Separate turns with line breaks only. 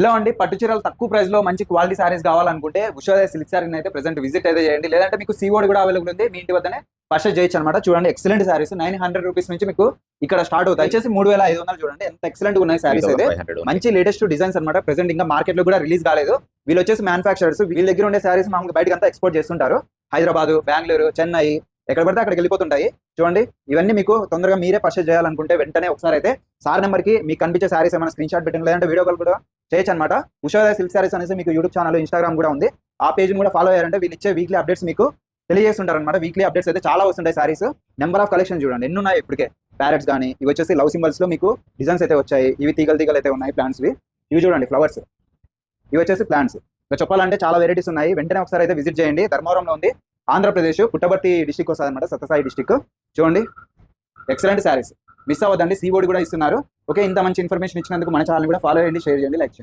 Hello అండి, పట్టు చీరలు తక్కువ ప్రైస్ లో మంచి క్వాలిటీ సారీస్ కావాలనుకుంటే ఉషోదయ సిల్క్ సారీ అయితే ప్రెసెంట్ విజిట్ అయితే చేయండి. లేదంటే మీకు సీఓడి కూడా అవైలబుల్ ఉంది, మీ ఇంటి వద్దనే పర్చేస్ చేయొచ్చు అనమాట. చూడండి, ఎక్సలెంట్ సారీస్ 900 రూపీస్ నుంచి మీకు ఇక్కడ స్టార్ట్ అవుతాయి. వచ్చేసి 3500. చూడండి ఎంత ఎక్సలెంట్ ఉన్నాయి సారీస్ అయితే. మంచి లేటెస్ట్ డిజైన్స్ అనమాట. ప్రెసెంట్ ఇంకా మార్కెట్ లో కూడా రిలీజ్ కాలేదు. వీళ్ళు వచ్చేసి మ్యానుఫాక్చరర్స్. వీళ్ళ దగ్గర ఉండే సారీస్ మామూలుగా బయటకు అంతా ఎక్స్పోర్ట్ చేస్తుంటారు. హైదరాబాద్, బెంగళూరు, చెన్నై, ఎక్కడ పడితే అక్కడికి వెళ్ళిపోతుంటాయి. చూడండి, ఇవన్నీ మీకు తొందరగా మీరే పర్చేస్ చేయాలనుకుంటే వెంటనే ఒకసారి అయితే సార్ నెంబర్ కి మీకు కనిపించే సారీస్ ఏమైనా స్క్రీన్ షాట్ పెట్టండి, లేదంటే వీడియో కాల్ కూడా చేయొచ్చు అనమాట. ఉషోదయ సిల్క్ సారీస్ అనేసి మీకు యూట్యూబ్ ఛానల్, ఇన్స్టాగ్రామ్ కూడా ఉంది. ఆ పేజ్ కూడా ఫాలో అయ్యారంటే వీళ్ళు ఇచ్చే వీక్లీ అప్డేట్స్ మీకు తెలియజేస్తుంటారు అనమాట. వీక్లీ అప్డేట్స్ అయితే చాలా వస్తుంటాయి సారీస్. నెంబర్ ఆఫ్ కలెక్షన్ చూడండి ఎన్ని ఉన్నాయి ఇప్పటికే. ప్యారెట్స్ కానీ, ఇవి వచ్చేసి లవ్ సింబల్స్ లో మీకు డిజైన్స్ అయితే వచ్చాయి. ఇవి తీగలు అయితే ఉన్నాయి ప్లాంట్స్. ఇవి చూడండి ఫ్లవర్స్. ఇవి వచ్చేసి ప్లాంట్స్. ఇంకా చెప్పాలంటే చాలా వెరైటీస్ ఉన్నాయి. వెంటనే ఒకసారి అయితే విజిట్ చేయండి. ధర్మవరంలో ఉంది, ఆంధ్రప్రదేశ్ పుట్టపర్తి డిస్టిక్ వస్తుంది అనమాట, సత్యసాయి డిస్టిక్. చూడండి, ఎక్సలెంట్ సారీస్. మిస్ అవ్వద్దండి, సీఓడి కూడా ఇస్తున్నారు. ఓకే, ఇంత మంచి ఇన్ఫర్మేషన్ ఇచ్చినందుకు మన ఛానల్ కూడా ఫాలో చేయండి, షేర్ చేయండి, లైక్ చేయండి.